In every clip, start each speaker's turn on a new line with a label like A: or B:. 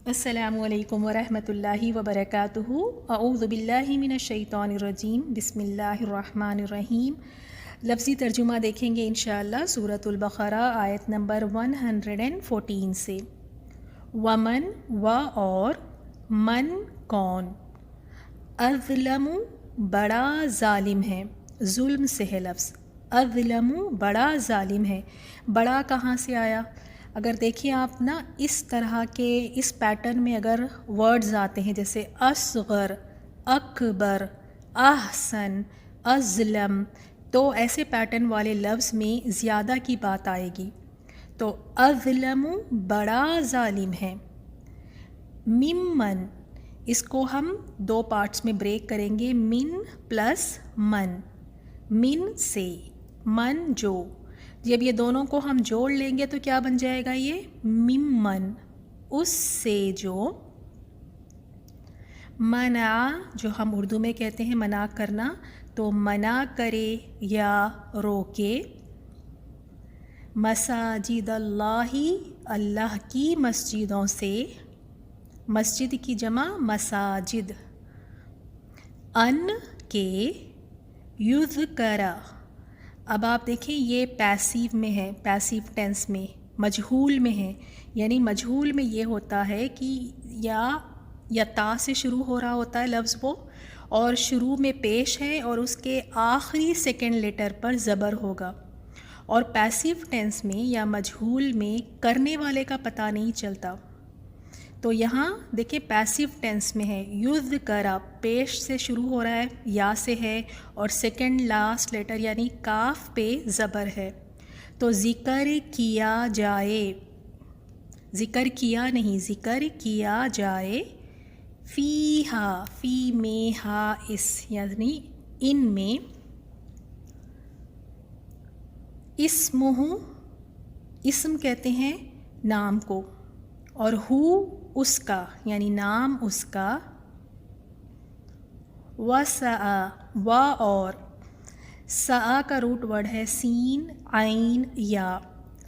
A: السلام علیکم ورحمۃ اللہ وبرکاتہ۔ اعوذ باللہ من الشیطان الرجیم، بسم اللہ الرحمن الرحیم۔ لفظی ترجمہ دیکھیں گے انشاءاللہ سورۃ البقرہ آیت نمبر 114 سے۔ ومن و اور، من کون، اظلم بڑا ظالم ہے، ظلم سے ہے لفظ، اظلم بڑا ظالم ہے۔ بڑا کہاں سے آیا؟ اگر دیکھیں آپ نا اس طرح کے اس پیٹرن میں اگر ورڈز آتے ہیں جیسے اصغر، اکبر، احسن، اظلم، تو ایسے پیٹرن والے لفظ میں زیادہ کی بات آئے گی۔ تو اظلم بڑا ظالم ہے، ممن، اس کو ہم دو پارٹس میں بریک کریں گے، من پلس من، من سے، من جو، جب یہ دونوں کو ہم جوڑ لیں گے تو کیا بن جائے گا؟ یہ ممن، اس سے جو، منع جو ہم اردو میں کہتے ہیں منع کرنا، تو منع کرے یا روکے، مساجد اللہ، اللہ کی مسجدوں سے، مسجد کی جمع مساجد، ان کے، یذکرہ، اب آپ دیکھیں یہ پیسیو میں ہے، پیسیو ٹینس میں، مجہول میں ہے، یعنی مجہول میں یہ ہوتا ہے کہ یا تا سے شروع ہو رہا ہوتا ہے لفظ وہ، اور شروع میں پیش ہے اور اس کے آخری سیکنڈ لیٹر پر زبر ہوگا، اور پیسیو ٹینس میں یا مجہول میں کرنے والے کا پتہ نہیں چلتا۔ تو یہاں دیکھیں پیسیو ٹینس میں ہے، یذکرہ پیش سے شروع ہو رہا ہے، یا سے ہے، اور سیکنڈ لاسٹ لیٹر یعنی کاف پہ زبر ہے، تو ذکر کیا جائے، ذکر کیا نہیں، ذکر کیا جائے، فیہا، فی میں ہا اس، یعنی ان میں، اسمہ، اسم کہتے ہیں نام کو، اور ہو اس کا، یعنی نام اس کا، وسع، و اور، سع کا روٹ ورڈ ہے سین، عین، یا،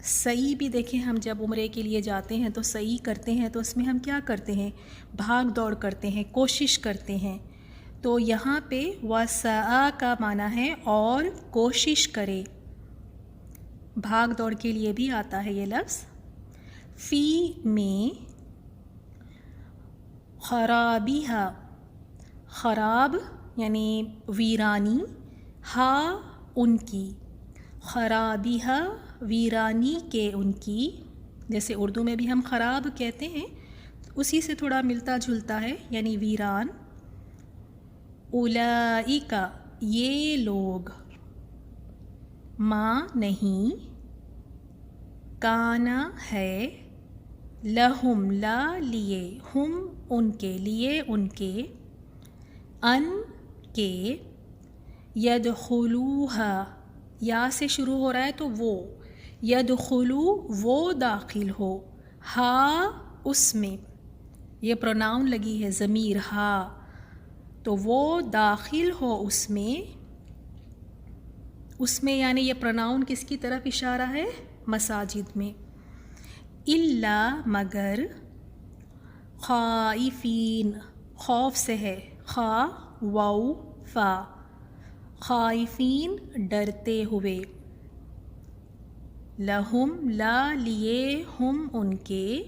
A: سعی بھی دیکھیں ہم جب عمرے کے لیے جاتے ہیں تو سعی کرتے ہیں تو اس میں ہم کیا کرتے ہیں؟ بھاگ دوڑ کرتے ہیں، کوشش کرتے ہیں، تو یہاں پہ وسع کا معنی ہے اور کوشش کرے، بھاگ دوڑ کے لیے بھی آتا ہے یہ لفظ۔ فی میں، خرابیہا، خراب یعنی ویرانی، ہا ان کی، خرابیہا ویرانی کے ان کی، جیسے اردو میں بھی ہم خراب کہتے ہیں اسی سے تھوڑا ملتا جلتا ہے، یعنی ویران، اولئک یہ لوگ، ما نہیں، کانا ہے، لہم لا لیے، ہم ان کے لیے، ان کے، ان کے، یدخلوہا یا سے شروع ہو رہا ہے تو وہ، یدخلو وہ داخل ہو، ہا اس میں، یہ پروناؤن لگی ہے ضمیر ہا، تو وہ داخل ہو اس میں، اس میں یعنی یہ پروناؤن کس کی طرف اشارہ ہے؟ مساجد میں، الا مگر، خائفین خوف سے ہے، خا واو فا، خائفین ڈرتے ہوئے، لہم لا لیے، ہم ان کے،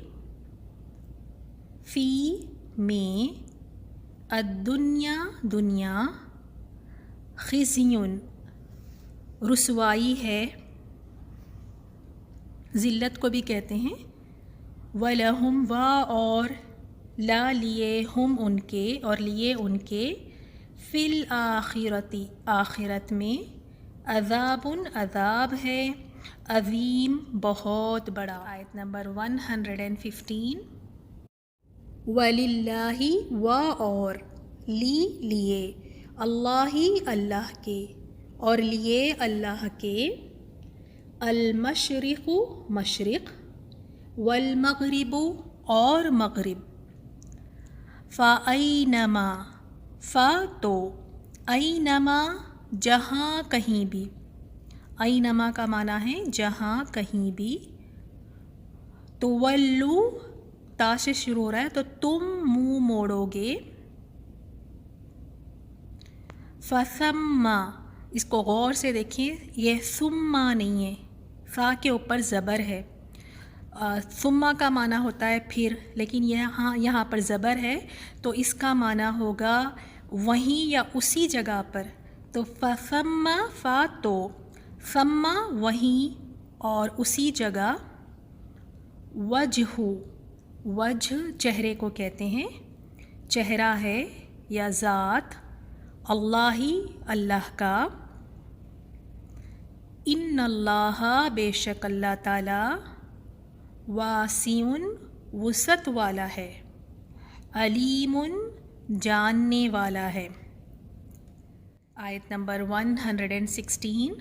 A: فی میں، الدنیا دنیا، خزیٌ رسوائی ہے، ذلت کو بھی کہتے ہیں، وَلَهُمْ و اور، لا لیے، ہم ان کے اور لیے ان کے، فی الآخرتی آخرت میں، عذاب عذاب ہے، عظیم بہت بڑا۔ آیت نمبر 115، وَلِلَّهِ و اور، لیے، اللہ اللہ کے، اور لیے اللہ کے، المشرق مشرق، والمغرب اور مغرب، فَأَيْنَمَا فا تو، اینما جہاں کہیں بھی، اینما کا معنی ہے جہاں کہیں بھی، تولو تا سے شروع ہو رہا ہے تو تم منہ موڑو گے. فثم، اس کو غور سے دیکھیں، یہ ثم نہیں ہے، فا کے اوپر زبر ہے. ثم کا معنی ہوتا ہے پھر، لیکن یہاں پر زبر ہے تو اس کا معنی ہوگا وہیں یا اسی جگہ پر. تو فثم، فا تو، ثم وہیں اور اسی جگہ. وجہ، وجہ چہرے کو کہتے ہیں، چہرہ ہے یا ذات، اللہ اللہ کا. ان اللہ بے شک اللہ تعالی، واسع وسعت والا ہے، علیم جاننے والا ہے. آیت نمبر 116.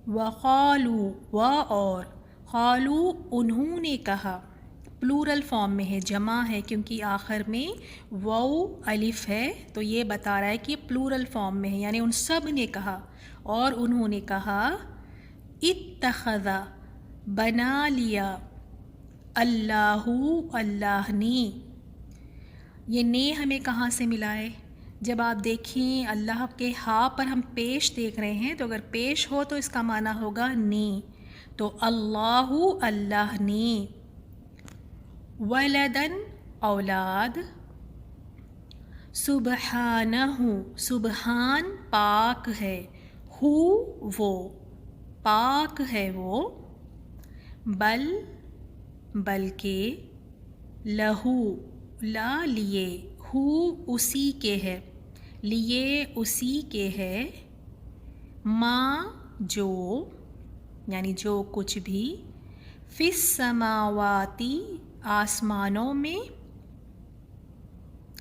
A: وقالو، و اور، قالو انہوں نے کہا، پلورل فارم میں ہے، جمع ہے کیونکہ آخر میں واو الف ہے تو یہ بتا رہا ہے کہ پلورل فارم میں ہے، یعنی ان سب نے کہا اور انہوں نے کہا. اتخذ بنا لیا، اللہ اللہ نے. یہ نے ہمیں کہاں سے ملا ہے؟ جب آپ دیکھیں اللہ کے ہاں پر ہم پیش دیکھ رہے ہیں تو اگر پیش ہو تو اس کا معنی ہوگا نے. تو اللہ اللہ نے. ولدن اولاد. سبحانہ سبحان پاک ہے، ہو وہ پاک ہے وہ. بل بلکہ، لہو لا لیے، ہو اسی کے ہے، لیے اسی کے ہے. ما جو، یعنی جو کچھ بھی، فی السماواتی آسمانوں میں،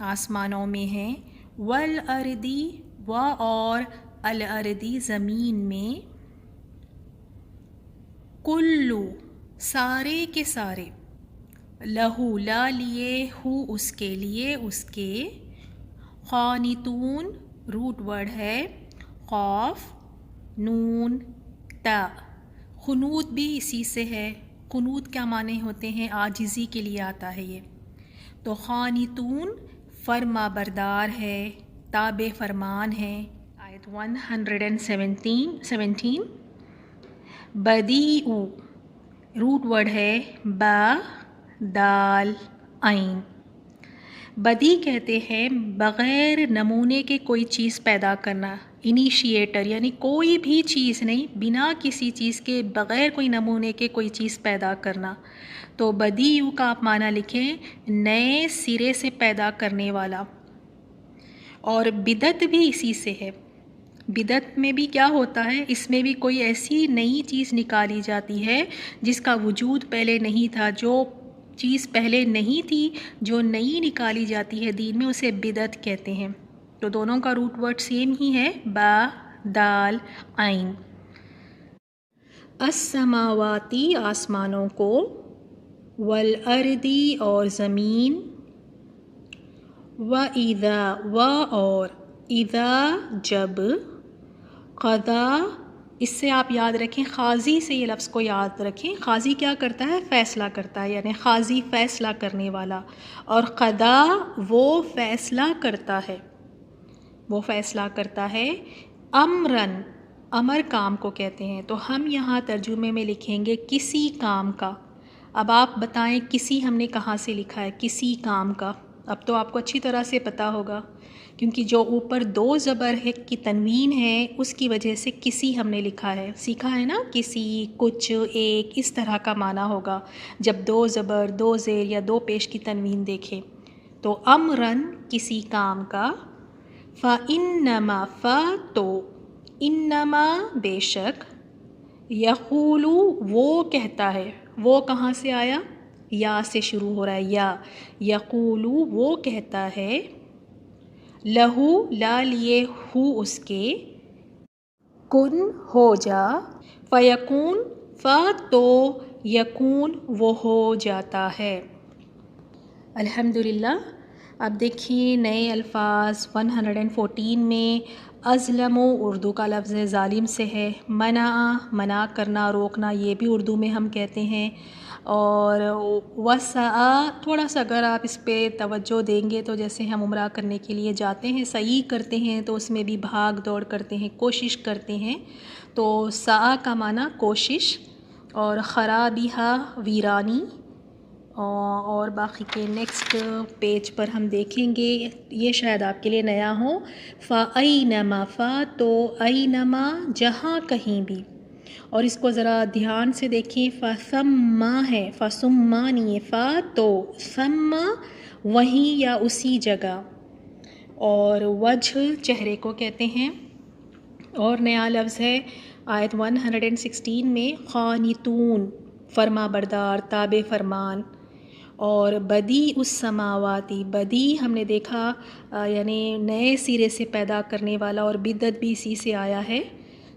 A: آسمانوں میں ہے. والارضی و اور الارضی زمین میں. کلو سارے کے سارے، لہو لا لیے، ہو اس کے لیے اس کے. قانتون روٹ ورڈ ہے، قاف نون تا. قنوت بھی اسی سے ہے. قنوت کیا معنی ہوتے ہیں؟ عاجزی کے لیے آتا ہے یہ. تو قانتون فرما بردار ہے، تابع فرمان ہے. آیت 117. بدیع روٹ ورڈ ہے، با دال عین. بدی کہتے ہیں بغیر نمونے کے کوئی چیز پیدا کرنا، انیشیٹر، یعنی کوئی بھی چیز نہیں، بنا کسی چیز کے، بغیر کوئی نمونے کے کوئی چیز پیدا کرنا. تو بدیع کا آپ معنی لکھیں نئے سرے سے پیدا کرنے والا. اور بدعت بھی اسی سے ہے. بدعت میں بھی کیا ہوتا ہے؟ اس میں بھی کوئی ایسی نئی چیز نکالی جاتی ہے جس کا وجود پہلے نہیں تھا. جو چیز پہلے نہیں تھی، جو نئی نکالی جاتی ہے دین میں، اسے بدعت کہتے ہیں. تو دونوں کا روٹ ورڈ سیم ہی ہے، با دال عین. السماواتی آسمانوں کو، والارضی اور زمین. وَإِذَا و اور، اذا جب، قضا اس سے آپ یاد رکھیں، قاضی سے یہ لفظ کو یاد رکھیں. قاضی کیا کرتا ہے؟ فیصلہ کرتا ہے، یعنی قاضی فیصلہ کرنے والا. اور قضا وہ فیصلہ کرتا ہے، وہ فیصلہ کرتا ہے. امرن، امر کام کو کہتے ہیں. تو ہم یہاں ترجمے میں لکھیں گے کسی کام کا. اب آپ بتائیں کسی ہم نے کہاں سے لکھا ہے؟ کسی کام کا. اب تو آپ کو اچھی طرح سے پتہ ہوگا کیونکہ جو اوپر دو زبر ہے کی تنوین ہے اس کی وجہ سے کسی ہم نے لکھا ہے. سیکھا ہے نا، کسی، کچھ، ایک، اس طرح کا معنی ہوگا جب دو زبر، دو زیر یا دو پیش کی تنوین دیکھیں. تو امرن کسی کام کا. فَإِنَّمَا تو، انما بے شک، یقولو وہ کہتا ہے. وہ کہاں سے آیا؟ یا سے شروع ہو رہا ہے، یا. یقولو وہ کہتا ہے، لہو لا لیے، ہو اس کے، کن ہو جا، فیکون تو یکون وہ ہو جاتا ہے. الحمدللہ. اب دیکھیں نئے الفاظ 114 میں. ازلم اردو کا لفظ ظالم سے ہے. منع منع کرنا، روکنا، یہ بھی اردو میں ہم کہتے ہیں. اور وسعہ تھوڑا سا اگر آپ اس پہ توجہ دیں گے تو جیسے ہم عمرہ کرنے کے لیے جاتے ہیں، سعی کرتے ہیں تو اس میں بھی بھاگ دوڑ کرتے ہیں، کوشش کرتے ہیں، تو سعی کا معنی کوشش، اور خرابیہا ویرانی، اور باقی کے نیکسٹ پیج پر ہم دیکھیں گے، یہ شاید آپ کے لیے نیا ہو، فَأَيْنَمَا، فا تو اینما جہاں کہیں بھی، اور اس کو ذرا دھیان سے دیکھیں، فَثَمَّا ہے، فَثُمَّا نہیں ہے، فا تو ثم وہیں یا اسی جگہ، اور وجہ چہرے کو کہتے ہیں، اور نیا لفظ ہے آیت 116 میں قانتون، فرما بردار، تابع فرمان، اور بدیع السماواتی، بدیع ہم نے دیکھا یعنی نئے سرے سے پیدا کرنے والا، اور بدعت بھی اسی سے آیا ہے،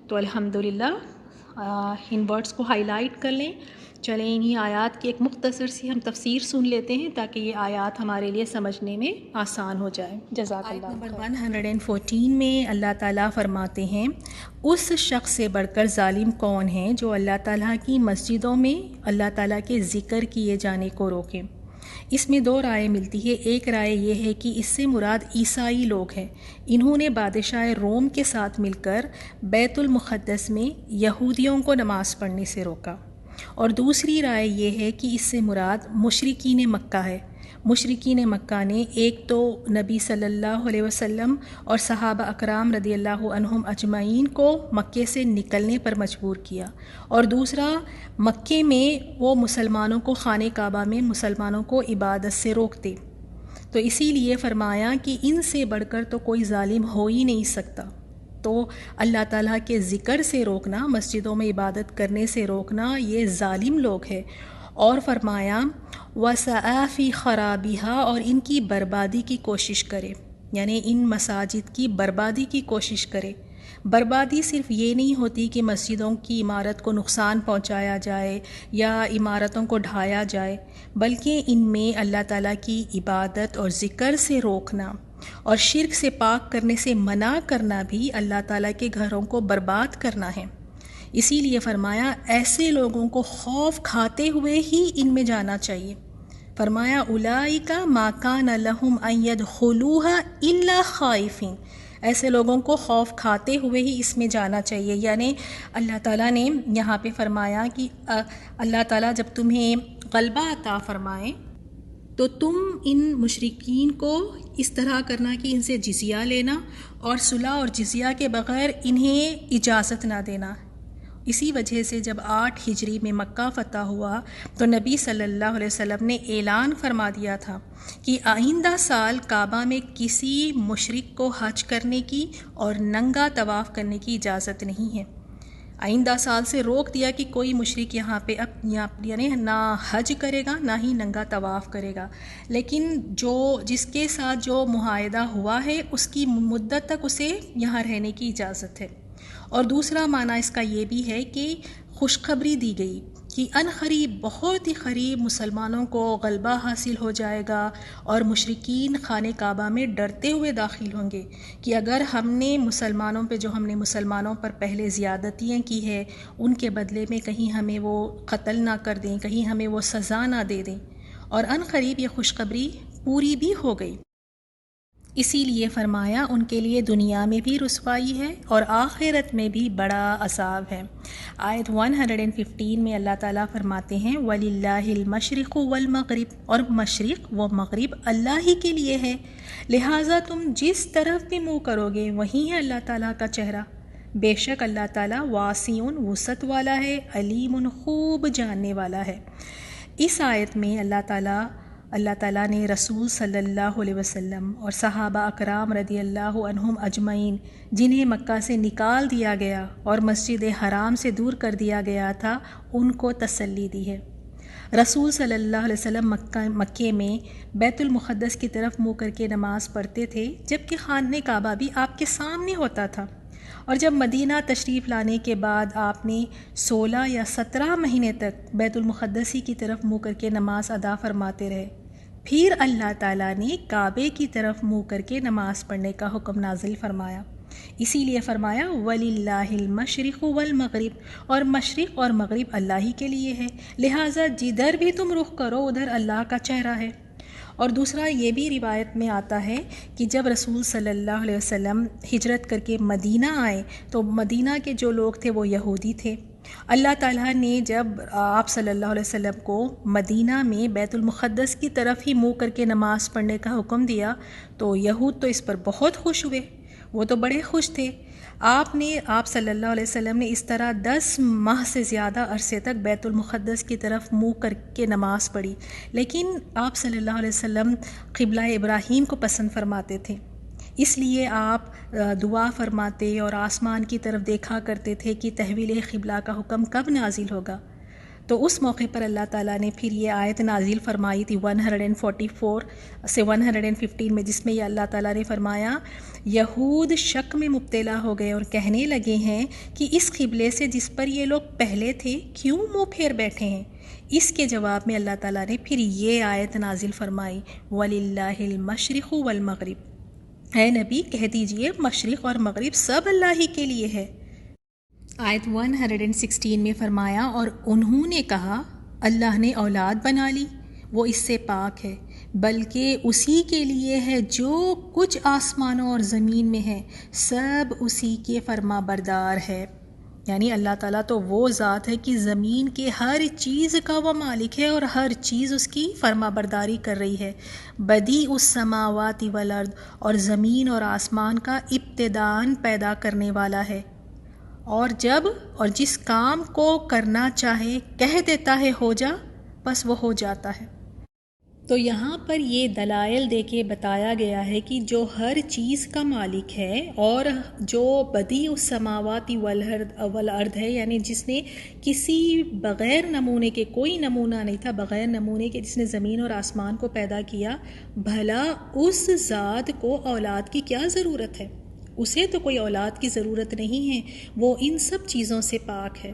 A: تو الحمدللہ ان ورڈز کو ہائی لائٹ کر لیں۔ چلیں انہی آیات کی ایک مختصر سی ہم تفسیر سن لیتے ہیں تاکہ یہ آیات ہمارے لیے سمجھنے میں آسان ہو جائے۔ جزاک اللہ۔ آیت نمبر 114 میں اللہ تعالیٰ فرماتے ہیں، اس شخص سے بڑھ کر ظالم کون ہے جو اللہ تعالیٰ کی مسجدوں میں اللہ تعالیٰ کے ذکر کیے جانے کو روکے۔ اس میں دو رائے ملتی ہے۔ ایک رائے یہ ہے کہ اس سے مراد عیسائی لوگ ہیں، انہوں نے بادشاہ روم کے ساتھ مل کر بیت المقدس میں یہودیوں کو نماز پڑھنے سے روکا، اور دوسری رائے یہ ہے کہ اس سے مراد مشرکین مکہ ہے۔ مشرکین مکہ نے ایک تو نبی صلی اللہ علیہ وسلم اور صحابہ اکرام رضی اللہ عنہم اجمعین کو مکے سے نکلنے پر مجبور کیا، اور دوسرا مکے میں وہ مسلمانوں کو خانہ کعبہ میں مسلمانوں کو عبادت سے روکتے، تو اسی لیے فرمایا کہ ان سے بڑھ کر تو کوئی ظالم ہو ہی نہیں سکتا۔ تو اللہ تعالیٰ کے ذکر سے روکنا، مسجدوں میں عبادت کرنے سے روکنا، یہ ظالم لوگ ہے۔ اور فرمایا وَسَعَى فِي خَرَابِهَا، اور ان کی بربادی کی کوشش کرے، یعنی ان مساجد کی بربادی کی کوشش کرے۔ بربادی صرف یہ نہیں ہوتی کہ مسجدوں کی عمارت کو نقصان پہنچایا جائے یا عمارتوں کو ڈھایا جائے، بلکہ ان میں اللہ تعالیٰ کی عبادت اور ذکر سے روکنا اور شرک سے پاک کرنے سے منع کرنا بھی اللہ تعالیٰ کے گھروں کو برباد کرنا ہے۔ اسی لیے فرمایا ایسے لوگوں کو خوف کھاتے ہوئے ہی ان میں جانا چاہیے۔ فرمایا اولئک ما کان لہم ان یدخلوها الا خائفین، ایسے لوگوں کو خوف کھاتے ہوئے ہی اس میں جانا چاہیے۔ یعنی اللہ تعالیٰ نے یہاں پہ فرمایا کہ اللہ تعالیٰ جب تمہیں غلبہ عطا فرمائے تو تم ان مشرکین کو اس طرح کرنا کہ ان سے جزیہ لینا، اور صلح اور جزیہ کے بغیر انہیں اجازت نہ دینا۔ اسی وجہ سے جب 8 ہجری میں مکہ فتح ہوا تو نبی صلی اللہ علیہ وسلم نے اعلان فرما دیا تھا کہ آئندہ سال کعبہ میں کسی مشرک کو حج کرنے کی اور ننگا طواف کرنے کی اجازت نہیں ہے۔ آئندہ سال سے روک دیا کہ کوئی مشرک یہاں پہ یعنی نہ حج کرے گا نہ ہی ننگا طواف کرے گا، لیکن جس کے ساتھ جو معاہدہ ہوا ہے اس کی مدت تک اسے یہاں رہنے کی اجازت ہے۔ اور دوسرا معنی اس کا یہ بھی ہے کہ خوشخبری دی گئی کہ ان قریب، بہت ہی قریب مسلمانوں کو غلبہ حاصل ہو جائے گا، اور مشرکین خانہ کعبہ میں ڈرتے ہوئے داخل ہوں گے کہ اگر ہم نے مسلمانوں پر پہلے زیادتیاں کی ہے ان کے بدلے میں کہیں ہمیں وہ قتل نہ کر دیں، کہیں ہمیں وہ سزا نہ دے دیں، اور ان قریب یہ خوشخبری پوری بھی ہو گئی۔ اسی لیے فرمایا ان کے لیے دنیا میں بھی رسوائی ہے اور آخرت میں بھی بڑا عذاب ہے۔ آیت 115 میں اللہ تعالیٰ فرماتے ہیں وَلِلَّهِ الْمَشْرِقُ وَالْمَغْرِبُ، اور مشرق و مغرب اللہ ہی کے لیے ہے، لہٰذا تم جس طرف بھی منہ کرو گے وہیں ہے اللہ تعالیٰ کا چہرہ۔ بے شک اللہ تعالیٰ واسع وسعت والا ہے، علیم خوب جاننے والا ہے۔ اس آیت میں اللہ تعالیٰ نے رسول صلی اللہ علیہ وسلم اور صحابہ اکرام رضی اللہ عنہم اجمعین، جنہیں مکہ سے نکال دیا گیا اور مسجد حرام سے دور کر دیا گیا تھا، ان کو تسلی دی ہے۔ رسول صلی اللہ علیہ وسلم مکے میں بیت المقدس کی طرف منہ کر کے نماز پڑھتے تھے، جبکہ خانہ کعبہ بھی آپ کے سامنے ہوتا تھا، اور جب مدینہ تشریف لانے کے بعد آپ نے 16 یا 17 مہینے تک بیت المقدس کی طرف منہ کر کے نماز ادا فرماتے رہے۔ پھر اللہ تعالیٰ نے کعبے کی طرف منہ کر کے نماز پڑھنے کا حکم نازل فرمایا۔ اسی لیے فرمایا وَلِلَّهِ الْمَشْرِقُ وَالْمَغْرِبُ، اور مشرق اور مغرب اللہ ہی کے لیے ہے، لہٰذا جدھر بھی تم رخ کرو ادھر اللہ کا چہرہ ہے۔ اور دوسرا یہ بھی روایت میں آتا ہے کہ جب رسول صلی اللہ علیہ وسلم ہجرت کر کے مدینہ آئے تو مدینہ کے جو لوگ تھے وہ یہودی تھے۔ اللہ تعالیٰ نے جب آپ صلی اللہ علیہ وسلم کو مدینہ میں بیت المقدس کی طرف ہی منہ کر کے نماز پڑھنے کا حکم دیا تو یہود تو اس پر بہت خوش ہوئے، وہ تو بڑے خوش تھے۔ آپ صلی اللہ علیہ وسلم نے اس طرح 10 ماہ سے زیادہ عرصے تک بیت المقدس کی طرف منہ کر کے نماز پڑھی، لیکن آپ صلی اللہ علیہ وسلم قبلہ ابراہیم کو پسند فرماتے تھے، اس لیے آپ دعا فرماتے اور آسمان کی طرف دیکھا کرتے تھے کہ تحویل قبلہ کا حکم کب نازل ہوگا۔ تو اس موقع پر اللہ تعالیٰ نے پھر یہ آیت نازل فرمائی تھی 144 سے 115 میں، جس میں یہ اللہ تعالیٰ نے فرمایا یہود شک میں مبتلا ہو گئے اور کہنے لگے ہیں کہ اس قبلے سے جس پر یہ لوگ پہلے تھے کیوں منہ پھیر بیٹھے ہیں۔ اس کے جواب میں اللہ تعالیٰ نے پھر یہ آیت نازل فرمائی وَلِلَّهِ الْمَشْرِقُ وَالْمَغْرِبُ، اے نبی کہہ دیجئے مشرق اور مغرب سب اللہ ہی کے لیے ہے۔ آیت 116 میں فرمایا اور انہوں نے کہا اللہ نے اولاد بنا لی، وہ اس سے پاک ہے، بلکہ اسی کے لیے ہے جو کچھ آسمانوں اور زمین میں ہے، سب اسی کے فرما بردار ہے۔ یعنی اللہ تعالیٰ تو وہ ذات ہے کہ زمین کے ہر چیز کا وہ مالک ہے اور ہر چیز اس کی فرما برداری کر رہی ہے۔ بدیع السماوات والارض، اور زمین اور آسمان کا ابتداءً پیدا کرنے والا ہے، اور جب اور جس کام کو کرنا چاہے کہہ دیتا ہے ہو جا، بس وہ ہو جاتا ہے۔ تو یہاں پر یہ دلائل دے کے بتایا گیا ہے کہ جو ہر چیز کا مالک ہے اور جو بدیع السماوات والارض ہے، یعنی جس نے کسی بغیر نمونے کے، کوئی نمونہ نہیں تھا، بغیر نمونے کے جس نے زمین اور آسمان کو پیدا کیا، بھلا اس ذات کو اولاد کی کیا ضرورت ہے؟ اسے تو کوئی اولاد کی ضرورت نہیں ہے، وہ ان سب چیزوں سے پاک ہے۔